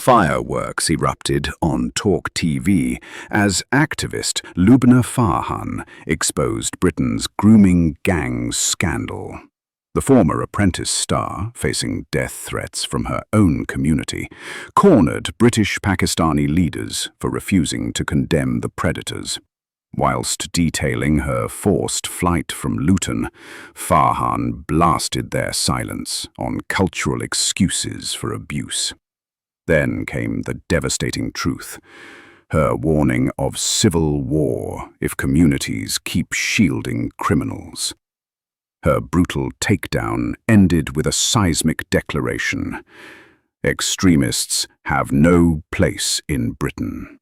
Fireworks erupted on Talk TV as activist Lubna Farhan exposed Britain's grooming gangs scandal. The former Apprentice star, facing death threats from her own community, cornered British-Pakistani leaders for refusing to condemn the predators. Whilst detailing her forced flight from Luton, Farhan blasted their silence on cultural excuses for abuse. Then came the devastating truth, her warning of civil war if communities keep shielding criminals. Her brutal takedown ended with a seismic declaration: extremists have no place in Britain.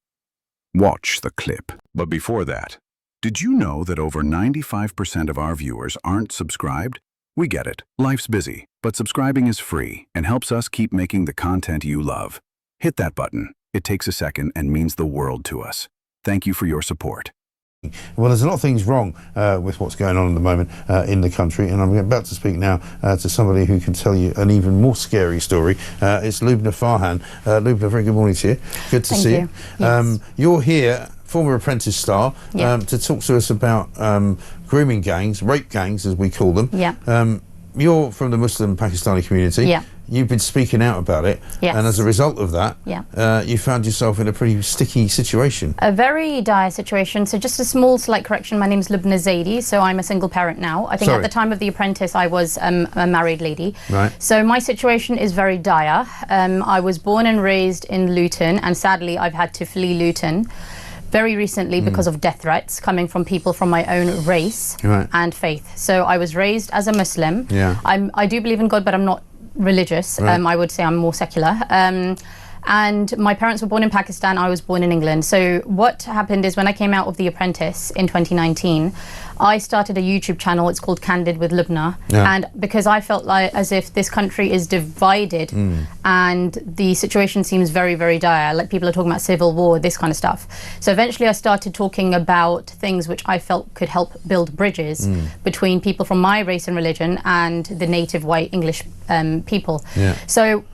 Watch the clip. But before that, did you know that over 95% of our viewers aren't subscribed? We get it. Life's busy, but subscribing is free and helps us keep making the content you love. Hit that button. It takes a second and means the world to us. Thank you for your support. Well, there's a lot of things wrong with what's going on at the moment in the country, and I'm about to speak now to somebody who can tell you an even more scary story. It's Lubna Farhan. Lubna, very good morning to you. Good to see you. Yes. You're here, former Apprentice star, to talk to us about grooming gangs, rape gangs as we call them. Yeah. You're from the Muslim Pakistani community. Yeah. You've been speaking out about it, Yes. and as a result of that, Yeah. you found yourself in a pretty sticky situation. A very dire situation. So just a small slight correction. My name is Lubna Zaidi, so I'm a single parent now. I think Sorry. at the time of The Apprentice I was a married lady. Right. So my situation is very dire. I was born and raised in Luton, and sadly I've had to flee Luton very recently because of death threats coming from people from my own race and faith. So I was raised as a Muslim. Yeah. I do believe in God, but I'm not religious. Right. I would say I'm more secular. And my parents were born in Pakistan, I was born in England. So what happened is when I came out of The Apprentice in 2019, I started a YouTube channel. It's called Candid with Lubna. Yeah. And because I felt like as if this country is divided and the situation seems very, very dire. Like people are talking about civil war, this kind of stuff. So eventually I started talking about things which I felt could help build bridges between people from my race and religion and the native white English people. Yeah. So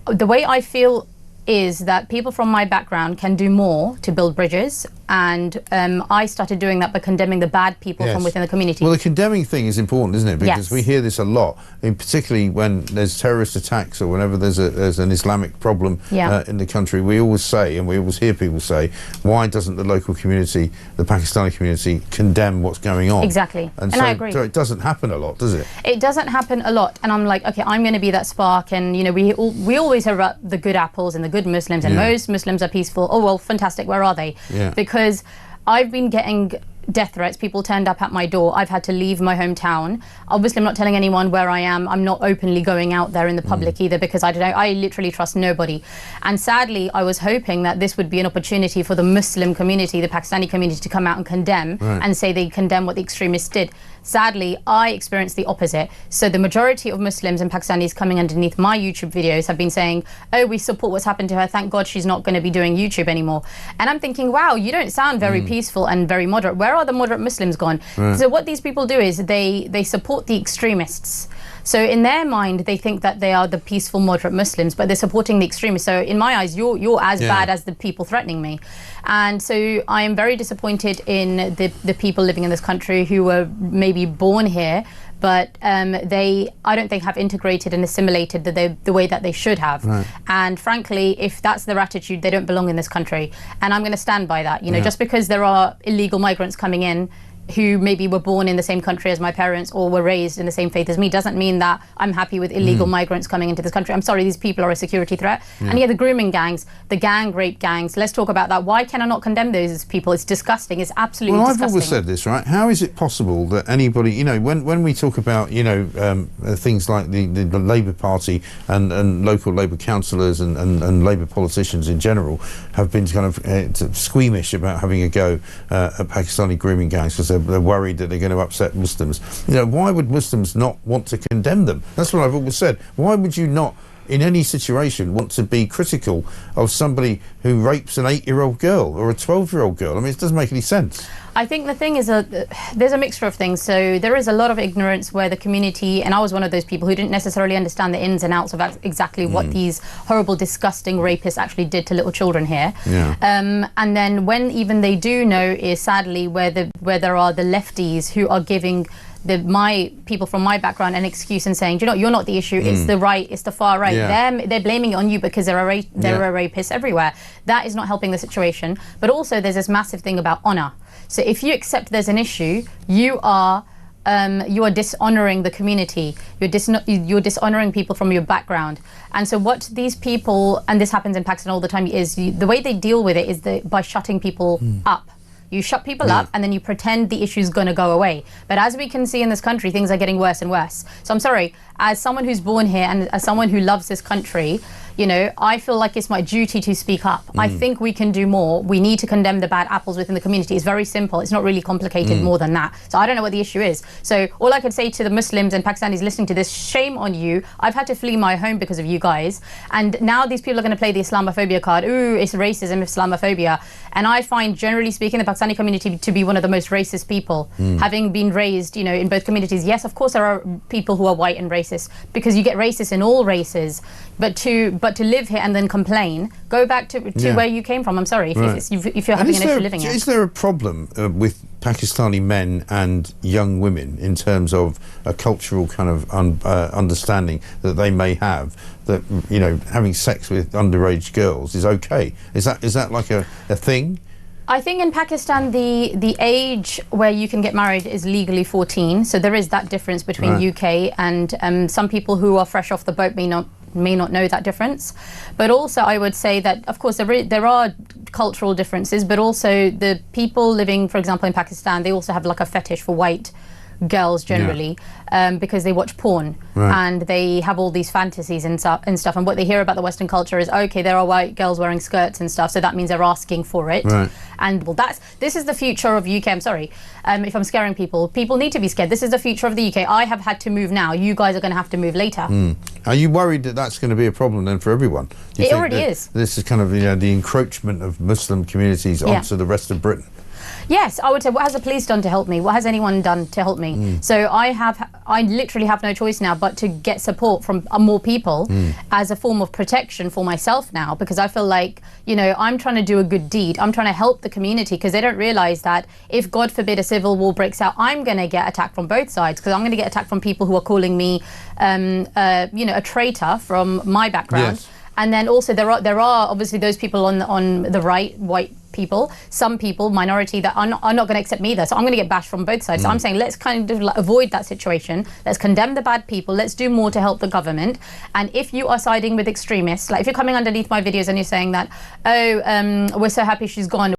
the way I feel is that people from my background can do more to build bridges, and I started doing that by condemning the bad people from within the community. Well, the condemning thing is important, isn't it? Because Yes. we hear this a lot, and particularly when there's terrorist attacks or whenever there's an Islamic problem in the country. We always say, and we always hear people say, why doesn't the local community, the Pakistani community, condemn what's going on? Exactly. And I so, agree. so it doesn't happen a lot, does it? It doesn't happen a lot, and I'm like, okay, I'm going to be that spark. And you know, we always hear about the good apples and the good Muslims, and most Muslims are peaceful. Oh well, fantastic. Where are they? Yeah. Because I've been getting death threats. People turned up at my door. I've had to leave my hometown. Obviously, I'm not telling anyone where I am. I'm not openly going out there in the public either, because I don't know. I literally trust nobody. And sadly, I was hoping that this would be an opportunity for the Muslim community, the Pakistani community, to come out and condemn and say they condemn what the extremists did. Sadly, I experienced the opposite. So the majority of Muslims and Pakistanis coming underneath my YouTube videos have been saying, oh, we support what's happened to her. Thank God she's not going to be doing YouTube anymore. And I'm thinking, wow, you don't sound very peaceful and very moderate. Where are the moderate Muslims gone? So what these people do is they support the extremists. So in their mind, they think that they are the peaceful, moderate Muslims, but they're supporting the extremists. So in my eyes, you're as bad as the people threatening me. And so I am very disappointed in the people living in this country who were maybe born here, but I don't think have integrated and assimilated the way that they should have. And frankly, if that's their attitude, they don't belong in this country. And I'm going to stand by that. You know, just because there are illegal migrants coming in who maybe were born in the same country as my parents or were raised in the same faith as me doesn't mean that I'm happy with illegal migrants coming into this country. I'm sorry, these people are a security threat. And the grooming gangs, the gang rape gangs, let's talk about that. Why can I not condemn those people? It's disgusting. It's absolutely disgusting. I've always said this, right? How is it possible that anybody, you know, when we talk about, you know, things like the Labour Party and local Labour councillors and Labour politicians in general have been kind of squeamish about having a go at Pakistani grooming gangs because they're worried that they're going to upset Muslims. You know, why would Muslims not want to condemn them? That's what I've always said. Why would you not in any situation, want to be critical of somebody who rapes an 8-year-old girl or a 12-year-old girl? I mean, it doesn't make any sense. I think the thing is, there's a mixture of things. So there is a lot of ignorance where the community, and I was one of those people who didn't necessarily understand the ins and outs of exactly what these horrible, disgusting rapists actually did to little children here. Yeah. And then when even they do know, is sadly where there are the lefties who are giving my people from my background an excuse and saying, you know, you're not the issue, it's the right, it's the far right. Yeah. They're blaming it on you because there are rapists everywhere. That is not helping the situation. But also there's this massive thing about honour. So if you accept there's an issue, you are dishonouring the community. You're dishonouring people from your background. And so what these people, and this happens in Pakistan all the time, is the way they deal with it is by shutting people up. You shut people up and then you pretend the issue's going to go away. But as we can see in this country, things are getting worse and worse. So I'm sorry, as someone who's born here and as someone who loves this country, you know, I feel like it's my duty to speak up. I think we can do more. We need to condemn the bad apples within the community. It's very simple. It's not really complicated more than that. So I don't know what the issue is. So all I could say to the Muslims and Pakistanis listening to this, shame on you. I've had to flee my home because of you guys. And now these people are going to play the Islamophobia card. Ooh, it's racism, Islamophobia. And I find, generally speaking, the Pakistani community to be one of the most racist people. Having been raised, you know, in both communities. Yes, of course, there are people who are white and racist, because you get racist in all races. But to live here and then complain, go back to where you came from. I'm sorry if you're having an issue living here. Is there a problem with Pakistani men and young women in terms of a cultural kind of understanding that they may have, that, you know, having sex with underage girls is okay? Is that like a thing? I think in Pakistan the age where you can get married is legally 14, so there is that difference between UK and some people who are fresh off the boat may not know that difference. But also I would say that of course there are cultural differences, but also the people living, for example, in Pakistan, they also have like a fetish for white girls generally, because they watch porn and they have all these fantasies and stuff, and what they hear about the Western culture is, okay, there are white girls wearing skirts and stuff, so that means they're asking for it. And well, this is the future of UK. I'm sorry if I'm scaring people need to be scared. This is the future of the UK. I have had to move now, you guys are going to have to move later. Are you worried that that's going to be a problem then for everyone? It already is. This is kind of, you know, the encroachment of Muslim communities onto the rest of Britain. Yes, I would say, what has the police done to help me? What has anyone done to help me? So I literally have no choice now but to get support from more people as a form of protection for myself now, because I feel like, you know, I'm trying to do a good deed. I'm trying to help the community, because they don't realise that if, God forbid, a civil war breaks out, I'm going to get attacked from both sides, because I'm going to get attacked from people who are calling me, you know, a traitor from my background. And then also there are obviously those people on the right, white people, some people, minority, that are not going to accept me either. So I'm going to get bashed from both sides. So I'm saying let's kind of like avoid that situation. Let's condemn the bad people. Let's do more to help the government. And if you are siding with extremists, like if you're coming underneath my videos and you're saying that, oh, we're so happy she's gone,